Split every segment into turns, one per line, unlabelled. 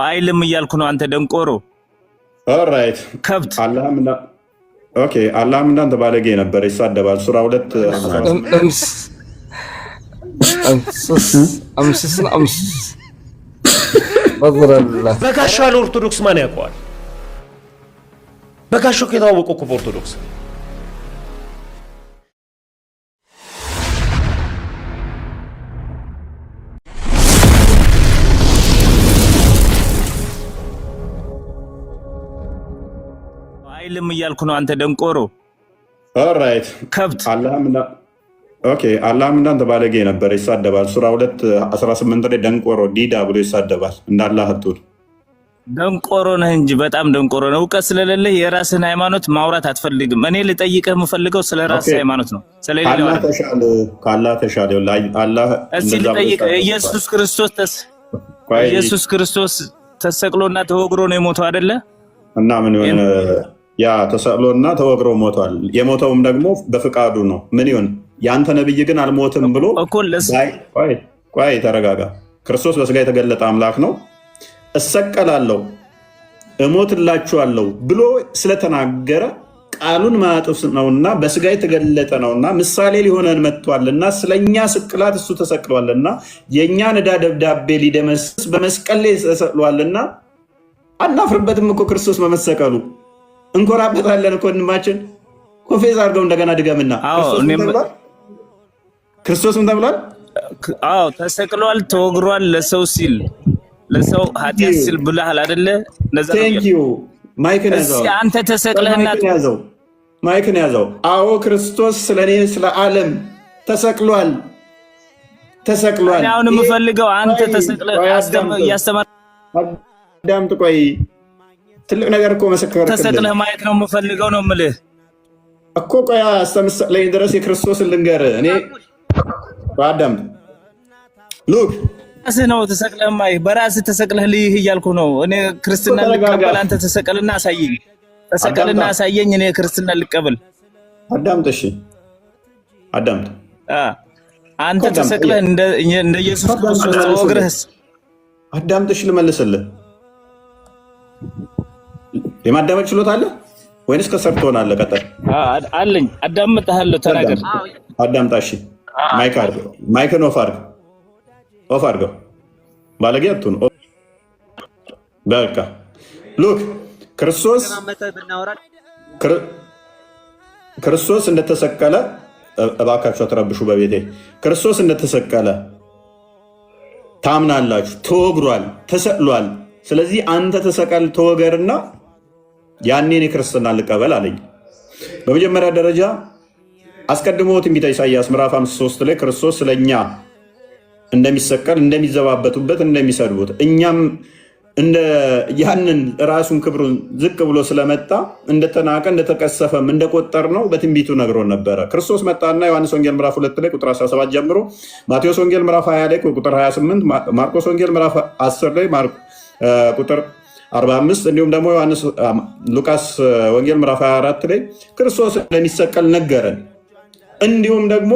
አይልም እያልኩ ነው አንተ ደንቆሮ።
ኦልራይት
ከብት
ኦኬ። አላህም እንዳንተ ባለጌ ነበር፣ ይሳደባል። ሱራ 2
በጋሻ ለኦርቶዶክስ ማን ያውቀዋል? በጋሻው ከታወቀው እኮ በኦርቶዶክስ
አይልም እያልኩ ነው አንተ ደንቆሮ።
ኦልራይት
ከብት
አላህም እንዳንተ ባለጌ ነበር፣ ይሳደባል። ሱራ 2 18 ላይ ደንቆሮ ዲዳ ብሎ ይሳደባል። እንዳላህ አትሁን።
ደንቆሮ ነህ እንጂ በጣም ደንቆሮ ነው። እውቀት ስለሌለህ የራስህን ሃይማኖት ማውራት አትፈልግም። እኔ ልጠይቅህ የምፈልገው ስለ ራስህ ሃይማኖት ነው። ስለሌላው
ካላህ ተሻለ አላህ
እስቲ ልጠይቅህ። ኢየሱስ ክርስቶስ ተሰቅሎና ተወግሮ ነው የሞተው አይደለ?
እና ምን ይሁን ያ ተሰቅሎና ተወግሮ ሞቷል። የሞተውም ደግሞ በፍቃዱ ነው። ምን ይሁን ያንተ ነብይ ግን አልሞትም ብሎ ቆይ ተረጋጋ። ክርስቶስ በስጋ የተገለጠ አምላክ ነው። እሰቀላለሁ እሞትላችኋለሁ ብሎ ስለተናገረ ቃሉን ማጥፍ ነውና በስጋ የተገለጠ ነውና ምሳሌ ሊሆነን መጥቷልና ስለኛ ስቅላት እሱ ተሰቅሏልና የእኛን ዕዳ ደብዳቤ ሊደመስስ በመስቀል ላይ ተሰቅሏልና አናፍርበትም እኮ ክርስቶስ በመሰቀሉ እንኮራበታለን እኮ። ወንድማችን ኮፌዝ አድርገው እንደገና ድገምና ክርስቶስም ተብሏል።
አዎ ተሰቅሏል፣ ተወግሯል ለሰው ሲል ለሰው ኃጢአት ሲል ብለሃል አይደለ? ነዛ
ማይክን ያዘው
አንተ ተሰቅለህና
ማይክን ያዘው። አዎ ክርስቶስ ስለኔ ስለ ዓለም ተሰቅሏል።
አሁን የምፈልገው አንተ ተሰቅለህ እያስተማር
አዳምጥ። ቆይ ትልቅ ነገር እኮ መሰከረ።
ተሰቅለህ ማየት ነው የምፈልገው ነው የምልህ
እኮ። ቆይ አስተምሰለኝ ድረስ የክርስቶስን ልንገርህ እኔ አዳምጥ። ሉክ ራስህ
ነው ተሰቅለህ ማየት፣ በራስህ ተሰቅለህ ልይህ እያልኩ ነው እኔ። ክርስትና ልቀበል፣ አንተ ተሰቀልና አሳየኝ። ተሰቀልና አሳየኝ፣ እኔ ክርስትና ልቀበል።
አዳምጥ። እሺ አዳምጥ።
አንተ ተሰቅለህ እንደ ኢየሱስ ክርስቶስ ተወግረህስ
አዳምጥሽ ልመልስልህ። የማዳመጥ ችሎታ አለ ወይንስ ከሰርቶ ትሆናለህ? ቀጠል
አለኝ። አዳምጥሃለሁ፣ ተናገር።
አዳምጣ። እሺ ማይክን ኦፍ አድርገው። ባለጌ አትሁን። በቃ ሉክ ክርስቶስ እንደተሰቀለ እባካችሁ አትረብሹ በቤቴ። ክርስቶስ እንደተሰቀለ ታምናላችሁ። ተወግሯል፣ ተሰቅሏል። ስለዚህ አንተ ተሰቀል ተወገርና ያኔን የክርስትና ልቀበል አለኝ። በመጀመሪያ ደረጃ አስቀድሞ ትንቢተ ኢሳይያስ ምዕራፍ 53 ላይ ክርስቶስ ስለኛ እንደሚሰቀል፣ እንደሚዘባበቱበት፣ እንደሚሰድቡት እኛም ያንን ራሱን ክብሩን ዝቅ ብሎ ስለመጣ እንደተናቀ እንደተቀሰፈም እንደቆጠር ነው በትንቢቱ ነግሮን ነበረ። ክርስቶስ መጣና ዮሐንስ ወንጌል ምዕራፍ 2 ላይ ቁጥር 17 ጀምሮ፣ ማቴዎስ ወንጌል ምዕራፍ 20 ላይ ቁጥር 28፣ ማርቆስ ወንጌል ምዕራፍ 10 ላይ ቁጥር 45 እንዲሁም ደግሞ ሉቃስ ወንጌል ምዕራፍ 24 ላይ ክርስቶስ እንደሚሰቀል ነገረን። እንዲሁም ደግሞ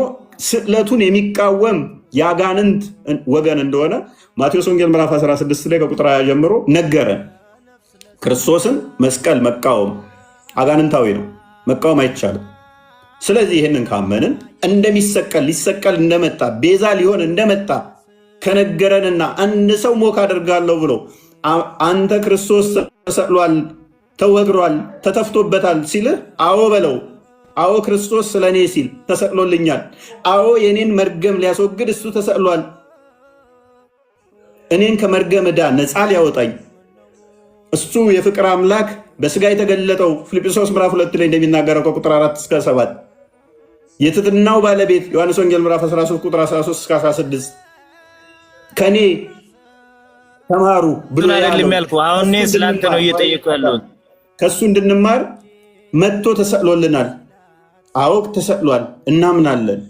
ስቅለቱን የሚቃወም የአጋንንት ወገን እንደሆነ ማቴዎስ ወንጌል ምዕራፍ 16 ላይ ከቁጥር 20 ጀምሮ ነገረን። ክርስቶስን መስቀል መቃወም አጋንንታዊ ነው፣ መቃወም አይቻልም። ስለዚህ ይህንን ካመንን እንደሚሰቀል ሊሰቀል እንደመጣ ቤዛ ሊሆን እንደመጣ ከነገረንና አንድ ሰው ሞክ አደርጋለሁ ብሎ አንተ ክርስቶስ ተሰቅሏል፣ ተወግሯል፣ ተተፍቶበታል ሲልህ አዎ በለው። አዎ ክርስቶስ ስለኔ ሲል ተሰቅሎልኛል። አዎ የኔን መርገም ሊያስወግድ እሱ ተሰቅሏል፣ እኔን ከመርገም ዕዳ ነፃ ሊያወጣኝ እሱ የፍቅር አምላክ በስጋ የተገለጠው ፊልጵስዩስ ምዕራፍ 2 ላይ እንደሚናገረው ከቁጥር 4 እስከ 7 የትሕትናው ባለቤት ዮሐንስ ወንጌል ምዕራፍ 13 ቁጥር 13 እስከ 16 ከኔ ተማሩ ብሎ
ያልኩ አሁን እኔ ስላንተ ነው እየጠየኩ ያለሁት።
ከሱ እንድንማር መጥቶ ተሰቅሎልናል። አዎ ተሰቅሏል፣ እናምናለን።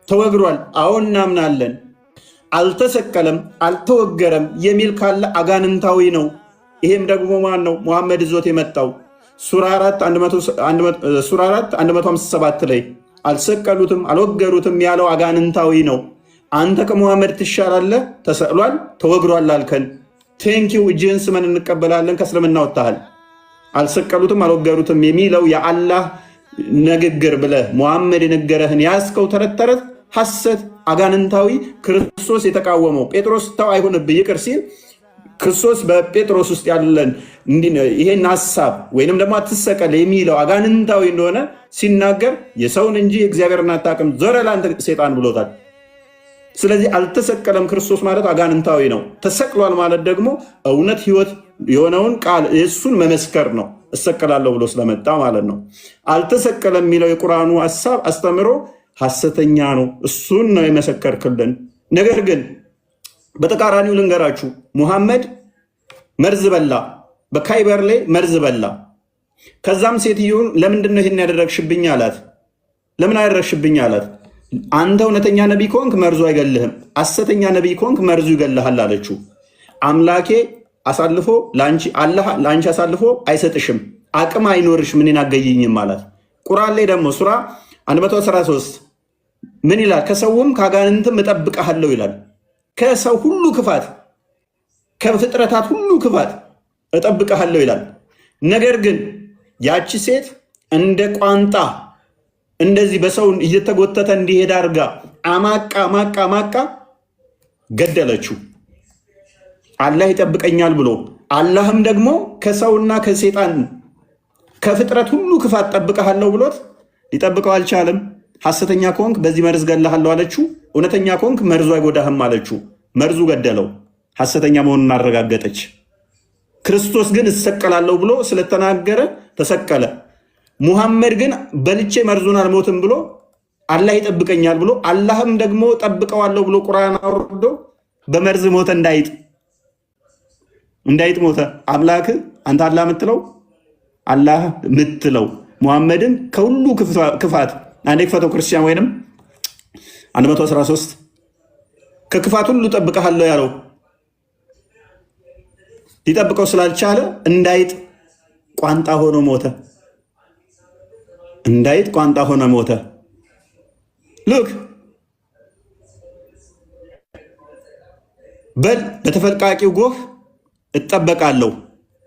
ተወግሯል፣ አዎ እናምናለን። አልተሰቀለም፣ አልተወገረም የሚል ካለ አጋንንታዊ ነው። ይሄም ደግሞ ማን ነው? ሙሐመድ ይዞት የመጣው ሱራ 4 157 ላይ አልሰቀሉትም፣ አልወገሩትም ያለው አጋንንታዊ ነው። አንተ ከሙሐመድ ትሻላለህ፣ ተሰቅሏል፣ ተወግሯል አልከን። ቴንኪው እጅህን ስመን እንቀበላለን ከእስልምና ወጥተሃል አልሰቀሉትም አልወገሩትም የሚለው የአላህ ንግግር ብለህ ሙሐመድ የነገረህን ያስከው ተረት ሐሰት አጋንንታዊ ክርስቶስ የተቃወመው ጴጥሮስ ተው አይሆንብህ ይቅር ሲል ክርስቶስ በጴጥሮስ ውስጥ ያለን ይሄን ሐሳብ ወይንም ደግሞ አትሰቀል የሚለው አጋንንታዊ እንደሆነ ሲናገር የሰውን እንጂ እግዚአብሔርን አታውቅም ዞር ለአንተ ሰይጣን ብሎታል። ስለዚህ አልተሰቀለም ክርስቶስ ማለት አጋንንታዊ ነው። ተሰቅሏል ማለት ደግሞ እውነት ህይወት የሆነውን ቃል እሱን መመስከር ነው። እሰቀላለሁ ብሎ ስለመጣ ማለት ነው። አልተሰቀለም የሚለው የቁርአኑ ሐሳብ አስተምሮ ሐሰተኛ ነው። እሱን ነው የመሰከርክልን። ነገር ግን በተቃራኒው ልንገራችሁ፣ ሙሐመድ መርዝ በላ፣ በካይበር ላይ መርዝ በላ። ከዛም ሴትዮውን ለምንድን ነው ይሄን ያደረግሽብኝ አላት። ለምን አደረግሽብኝ አላት። አንተ እውነተኛ ነቢይ ከሆንክ መርዙ አይገልህም፣ ሐሰተኛ ነቢይ ከሆንክ መርዙ ይገልሃል አለችው። አምላኬ አሳልፎ አላህ ለአንቺ አሳልፎ አይሰጥሽም፣ አቅም አይኖርሽም፣ እኔን አገይኝም አላት። ቁርአን ላይ ደግሞ ሱራ 113 ምን ይላል? ከሰውም ከአጋንንትም እጠብቅሃለሁ ይላል። ከሰው ሁሉ ክፋት፣ ከፍጥረታት ሁሉ ክፋት እጠብቅሃለሁ ይላል። ነገር ግን ያቺ ሴት እንደ ቋንጣ እንደዚህ በሰው እየተጎተተ እንዲሄድ አድርጋ ማቃ ገደለችው። አላህ ይጠብቀኛል ብሎ አላህም ደግሞ ከሰውና ከሴጣን ከፍጥረት ሁሉ ክፋት ጠብቀሃለሁ ብሎት ሊጠብቀው አልቻለም። ሐሰተኛ ከሆንክ በዚህ መርዝ ገለሃለሁ አለችው። እውነተኛ ከሆንክ መርዙ አይጎዳህም አለችው። መርዙ ገደለው። ሐሰተኛ መሆኑን አረጋገጠች። ክርስቶስ ግን እሰቀላለሁ ብሎ ስለተናገረ ተሰቀለ። ሙሐመድ ግን በልቼ መርዙን አልሞትም ብሎ አላህ ይጠብቀኛል ብሎ አላህም ደግሞ ጠብቀዋለሁ ብሎ ቁርአን አውርዶ በመርዝ ሞተ። እንዳይጥ ሞተ። አምላክ አንተ አላህ ምትለው ሙሐመድን ከሁሉ ክፋት አንዴ ክፋተው ክርስቲያን ወይንም 113 ከክፋት ሁሉ ጠብቀሃለሁ ያለው ሊጠብቀው ስላልቻለ እንዳይጥ ቋንጣ ሆኖ ሞተ። እንዳይጥ ቋንጣ ሆነ ሞተ። ሉክ በል በተፈልቃቂው ጎህ እጠበቃለሁ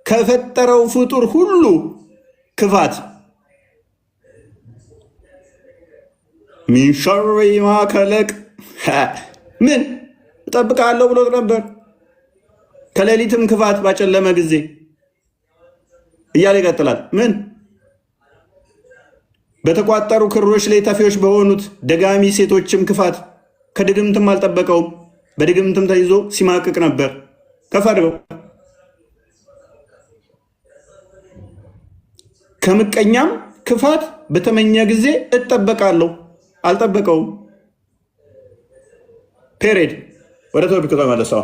ከፈጠረው ፍጡር ሁሉ ክፋት ሚን ሸሪ ማ ከለቅ ምን እጠብቃለሁ ብሎት ነበር። ከሌሊትም ክፋት ባጨለመ ጊዜ እያለ ይቀጥላል። ምን በተቋጠሩ ክሮች ላይ ተፊዎች በሆኑት ደጋሚ ሴቶችም ክፋት ከድግምትም አልጠበቀውም። በድግምትም ተይዞ ሲማቅቅ ነበር። ከፈርበው ከምቀኛም ክፋት በተመኘ ጊዜ እጠበቃለሁ፣ አልጠበቀውም። ፔሬድ ወደ ቶፒክ ተመለሰው።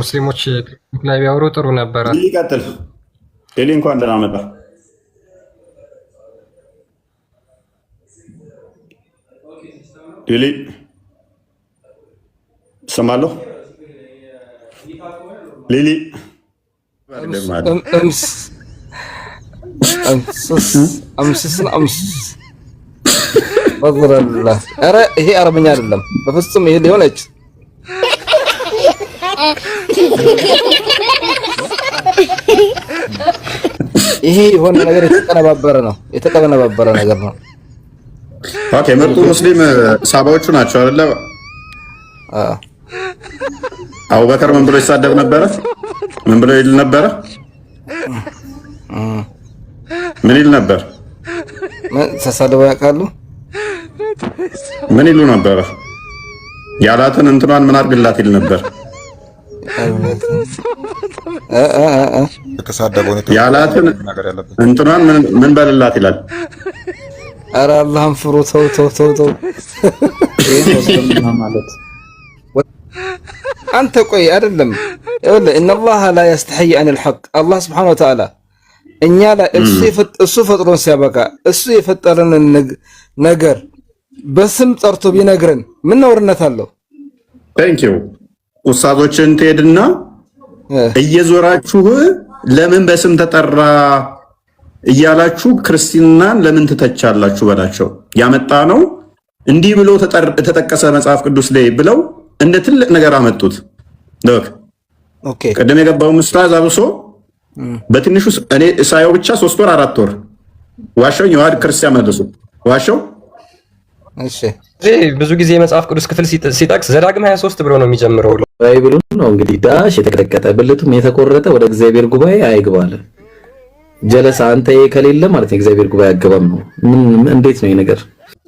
ሙስሊሞች ላይ ቢያወሩ ጥሩ ነበረ።
ይቀጥል። ሌሊ እንኳን ደህና መጣ። ሌሊ ሰማለሁ። ሌሊ
ኧረ ይሄ አረብኛ አይደለም በፍጹም። ይሄ ሊሆነች ይሄ የሆነ ነገር የተቀነባበረ ነገር ነው።
ኦኬ ምርጡ ሙስሊም ሳባዎቹ ናቸው አይደለ? አቡበከር ምን ብሎ ይሳደብ ነበረ? ምን ብሎ ይል ነበረ? ምን ይል ነበር?
ተሳደው ያውቃሉ?
ምን ይሉ ነበረ? ያላትን እንትኗን ምን አድርግላት ይል ነበር? ያላትን እንትኗን ምን በልላት ይላል?
ኧረ አላህን ፍሩ። ተው አንተ ቆይ አይደለም። ይኸውልህ ኢነላህ ላ የስተሕይ አኒል ሐቅ አላህ ሱብሓነሁ ወተዓላ እኛ ላይ እሱ ፈጥሮን ሲያበቃ እሱ የፈጠረንን ነገር በስም ጠርቶ ቢነግረን ምን ነውርነት አለው?
ቴንኪው ኡስታዞችን ትሄድና እየዞራችሁ ለምን በስም ተጠራ እያላችሁ ክርስትናን ለምን ትተቻላችሁ በላቸው። ያመጣ ነው እንዲህ ብሎ ተጠቀሰ መጽሐፍ ቅዱስ ላይ ብለው እንደ ትልቅ ነገር አመጡት። ኦኬ ቀደም የገባው ኡስታዝ አብሶ በትንሹ እኔ ሳየው ብቻ 3 ወር 4 ወር ዋሻው የዋድ ክርስቲያን መልሱ ዋሻው።
እሺ ብዙ ጊዜ የመጽሐፍ ቅዱስ ክፍል ሲጠቅስ ዘዳግም 23 ብሎ ነው የሚጀምረው።
ባይብሉ ነው እንግዲህ ዳሽ የተቀጠቀጠ ብልቱም የተቆረጠ ወደ እግዚአብሔር ጉባኤ አይግባል። ጀለሳ አንተ ከሌለ ማለት የእግዚአብሔር ጉባኤ አገባም ነው። እንዴት ነው ይሄ ነገር?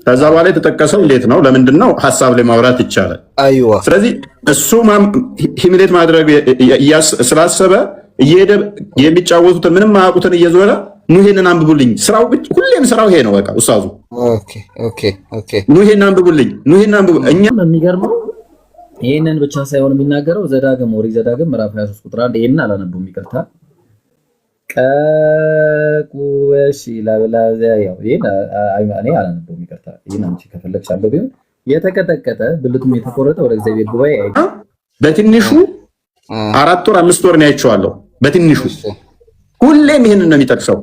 ከዛ በኋላ የተጠቀሰው እንዴት ነው? ለምንድን ነው ሐሳብ ላይ ማውራት ይቻላል። አይዋ ስለዚህ እሱ ሂሚሌት ማድረግ ስላሰበ እየሄደ የሚጫወቱትን ምንም ማያውቁትን እየዞረ ኑ ይሄንን አንብቡልኝ። ስራው ሁሌም ስራው ይሄ ነው። በቃ ኡስታዙ ኑ ይሄንን አንብቡልኝ፣ ኑ ይሄንን አንብቡ። እኛ
የሚገርመው ይሄንን ብቻ ሳይሆን የሚናገረው ዘዳግም ኦሪት ዘዳግም ምዕራፍ 23 ቁጥር 1 ይሄንን አላነበውም፣ ይቅርታ ቀቁወሺ ላብላዚያ ያው ይሄን እኔ አላነበውም፣ ይቅርታ። ይሄን አንቺ ከፈለግሽ አንብቢው። የተቀጠቀጠ ብልቱም የተቆረጠ ወደ እግዚአብሔር ጉባኤ
በትንሹ 4 ወር 5 ወር ነው ያይቼዋለሁ። በትንሹ ሁሌም ይሄንን ነው የሚጠቅሰው።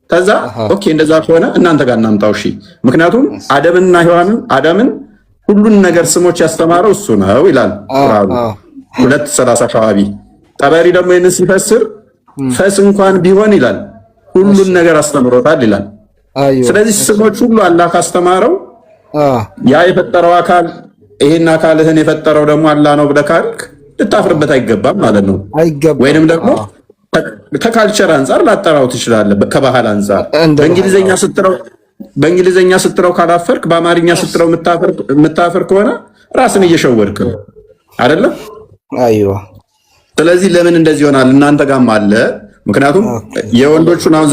ከዛ ኦኬ እንደዛ ከሆነ እናንተ ጋር እናምጣው። እሺ ምክንያቱም አደምና ሔዋንን አዳምን ሁሉን ነገር ስሞች ያስተማረው እሱ ነው ይላል ቁርአኑ 2:30 አካባቢ። ጠበሪ ደግሞ ይሄንን ሲፈስር ፈስ እንኳን ቢሆን ይላል ሁሉን ነገር አስተምሮታል ይላል። ስለዚህ ስሞች ሁሉ አላህ ካስተማረው ያ የፈጠረው አካል ይሄን አካልህን የፈጠረው ደግሞ አላህ ነው ብለህ ካልክ ልታፍርበት አይገባም ማለት ነው። ወይንም ደግሞ ከካልቸር አንፃር ላጠራው ትችላለህ፣ ከባህል አንፃር በእንግሊዘኛ ስትረው ካላፈርክ በአማርኛ ስትረው የምታፈር ከሆነ ራስን እየሸወድክ ነው አይደለም? አይዋ ስለዚህ ለምን እንደዚህ ይሆናል? እናንተ ጋርም አለ። ምክንያቱም የወንዶቹን አሁን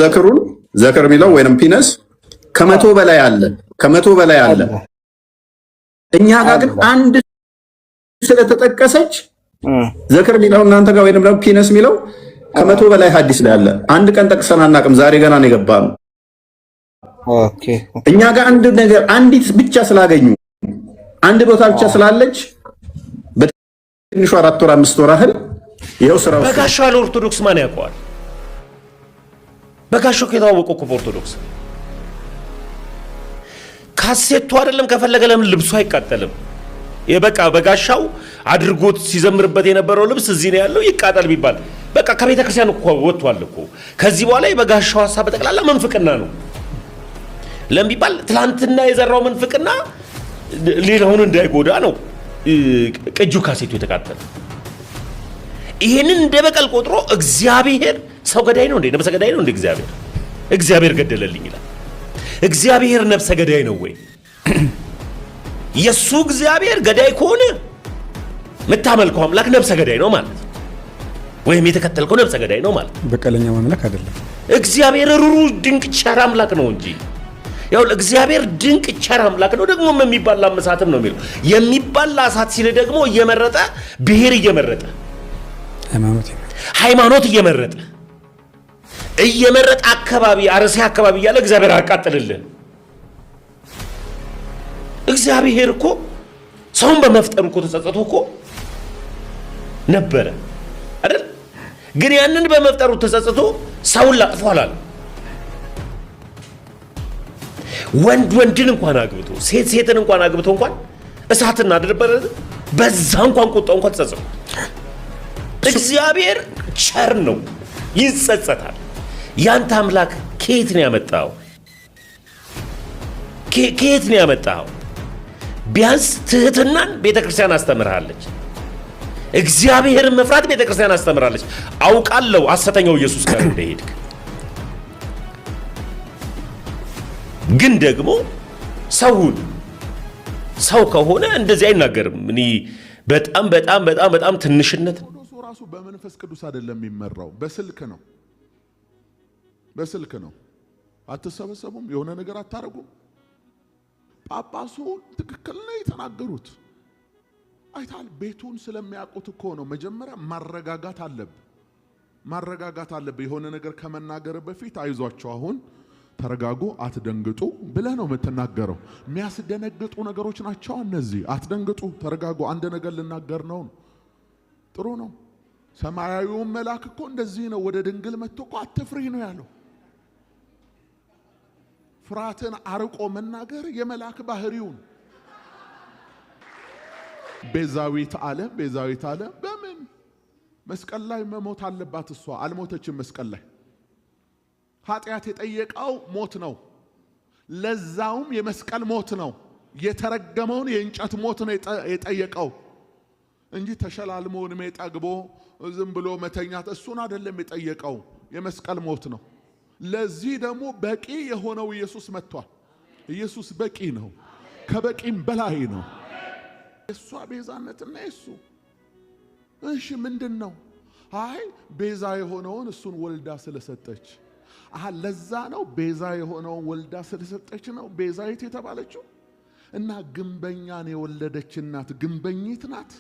ዘክር የሚለው ወይንም ፒነስ ከ100 በላይ አለ። እኛ ጋር ግን አንድ ስለተጠቀሰች ዘክር የሚለው እናንተ ጋር ወይንም ደግሞ ፒነስ የሚለው ከ100 በላይ ሐዲስ ላይ አለ። አንድ ቀን ጠቅሰን አናውቅም። ዛሬ ገና ነው የገባነው። እኛ ጋር አንድ ነገር አንዲት ብቻ ስላገኙ አንድ ቦታ ብቻ ስላለች በትንሹ 4 ወር 5 ወር ያህል ይሄው ስራው
በጋሻው ለኦርቶዶክስ ማን ያውቀዋል? በጋሻው ከታወቀው እኮ በኦርቶዶክስ ካሴቱ አይደለም። ከፈለገ ለምን ልብሱ አይቃጠልም? የበቃ በጋሻው አድርጎት ሲዘምርበት የነበረው ልብስ እዚህ ነው ያለው ይቃጠል ቢባል በቃ ከቤተ ክርስቲያን እኮ ወጥቷል እኮ። ከዚህ በኋላ የበጋሻው ሐሳብ በጠቅላላ መንፍቅና ነው ለምቢባል ትላንትና የዘራው መንፍቅና ሌላውን እንዳይጎዳ ነው ቅጁ ካሴቱ የተቃጠለ። ይሄንን እንደ በቀል ቆጥሮ እግዚአብሔር ሰው ገዳይ ነው እንዴ? ነፍሰ ገዳይ ነው እንዴ? እግዚአብሔር ገደለልኝ ይላል። እግዚአብሔር ነፍሰ ገዳይ ነው ወይ? የሱ እግዚአብሔር ገዳይ ከሆነ የምታመልከው አምላክ ነፍሰ ገዳይ ነው ማለት ወይም የተከተልከው ነፍሰ ገዳይ ነው ማለት።
በቀለኛ አምላክ አይደለም።
እግዚአብሔር ሩሩ ድንቅ ቸር አምላክ ነው እንጂ ያው እግዚአብሔር ድንቅ ቸር አምላክ ነው። ደግሞ የሚባላ እሳትም ነው የሚለው። የሚባላ እሳት ሲል ደግሞ እየመረጠ ብሔር እየመረጠ ሃይማኖት እየመረጠ አካባቢ አርሲ አካባቢ እያለ እግዚአብሔር አቃጥልልን። እግዚአብሔር እኮ ሰውን በመፍጠሩ እኮ ተጸጸቶ እኮ ነበረ አይደል? ግን ያንን በመፍጠሩ ተጸጸቶ ሰውን ላጥፎ አላለ። ወንድን እንኳን አግብቶ ሴትን እንኳን አግብቶ እንኳን እሳትና አድርበረ በዛ እንኳን ቁጣው እንኳን ተጸጸተ። እግዚአብሔር ቸር ነው፣ ይጸጸታል። ያንተ አምላክ ከየት ነው ያመጣው? ከየት ነው ያመጣው? ቢያንስ ትህትናን ቤተክርስቲያን አስተምራለች። እግዚአብሔርን መፍራት ቤተክርስቲያን አስተምራለች። አውቃለሁ ሐሰተኛው ኢየሱስ ጋር እንደሄድክ፣ ግን ደግሞ ሰው ከሆነ እንደዚህ አይናገርም። እኔ በጣም ትንሽነት ነው።
ራሱ በመንፈስ ቅዱስ አይደለም የሚመራው፣ በስልክ ነው። አትሰበሰቡም፣ የሆነ ነገር አታረጉም። ጳጳሱ ትክክል ነው የተናገሩት። አይታል ቤቱን ስለሚያውቁት እኮ ነው። መጀመሪያ ማረጋጋት አለብህ። የሆነ ነገር ከመናገር በፊት አይዟቸው አሁን ተረጋጉ፣ አትደንግጡ ብለህ ነው የምትናገረው። የሚያስደነግጡ ነገሮች ናቸው እነዚህ። አትደንግጡ፣ ተረጋጉ፣ አንድ ነገር ልናገር ነው። ጥሩ ነው። ሰማያዊውን መልአክ እኮ እንደዚህ ነው ወደ ድንግል መጥቶ እኮ አትፍሪ ነው ያለው። ፍርሃትን አርቆ መናገር የመልአክ ባህሪውን። ቤዛዊት ዓለም በምን መስቀል ላይ መሞት አለባት? እሷ አልሞተችም። መስቀል ላይ ኃጢአት የጠየቀው ሞት ነው። ለዛውም የመስቀል ሞት ነው። የተረገመውን የእንጨት ሞት ነው የጠየቀው እንጂ ተሸላልሞ እድሜ ጠግቦ ዝም ብሎ መተኛት እሱን አይደለም የጠየቀው። የመስቀል ሞት ነው። ለዚህ ደግሞ በቂ የሆነው ኢየሱስ መጥቷል። ኢየሱስ በቂ ነው፣ ከበቂም በላይ ነው። እሷ ቤዛነትና እሱ እሺ ምንድነው? አይ ቤዛ የሆነውን እሱን ወልዳ ስለሰጠች። ለዛ ነው ቤዛ የሆነውን ወልዳ ስለሰጠች ነው ቤዛዊት የተባለችው። እና ግንበኛን የወለደች እናት ግንበኝት ናት።